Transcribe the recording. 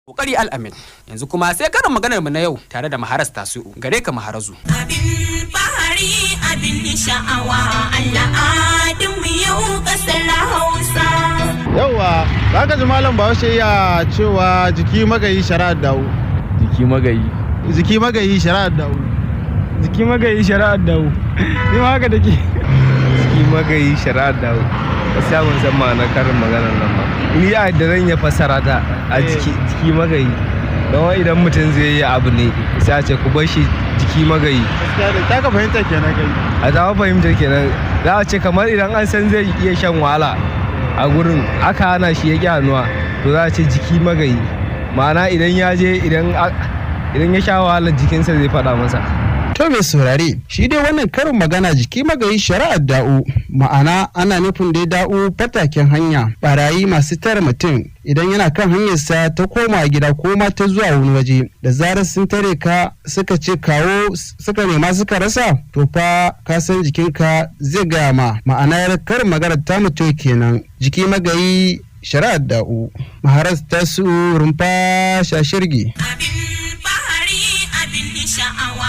Kokari Al-Amin. Yanzu kuma sai karin maganar mu na yau tare da Maharaz Tasu'u. Gare ka Maharazu. Abin bahari abin sha'awa al'adun mu yau kasar Hausa. Yauwa, zaka ji malam Bahaushe ya cewa jiki magayi shari'ar dawo. Jiki magayi shari'ar dawo. Jiki magayi shari'ar dawo. Ni ma haka take. Jiki magayi shari'ar dawo. Gaskiya mun san ma'anar karin maganar nan ba. Ni a da zan ya fassara ta a jiki magayi. Don idan mutum zai yi abu ne sai a ce ku bar shi jiki magayi. Gaskiya da ta ka fahimtar kenan kai. A ta fahimtar kenan za a ce kamar idan an san zai iya shan wahala a gurin aka hana shi ya ƙi hannuwa to za a ce jiki magayi. Ma'ana idan ya je idan ya sha wahalar jikinsa zai faɗa masa. To mai saurare, shi dai wannan karin magana jiki magayi shari'ar da'u, ma'ana ana nufin dai da'u fataken hanya, barayi masu tare mutum idan yana kan hanyarsa ta koma gida ko ma ta zuwa wani waje, da zarar sun tare ka suka ce kawo suka nema suka rasa, to fa ka san jikinka zai gaya ma, ma'ana karin magana ta mutum kenan jiki magayi shari'ar da'u. Maharaz Tasu'u, Rumfa Shashirgi. Abin bahari abin sha'awa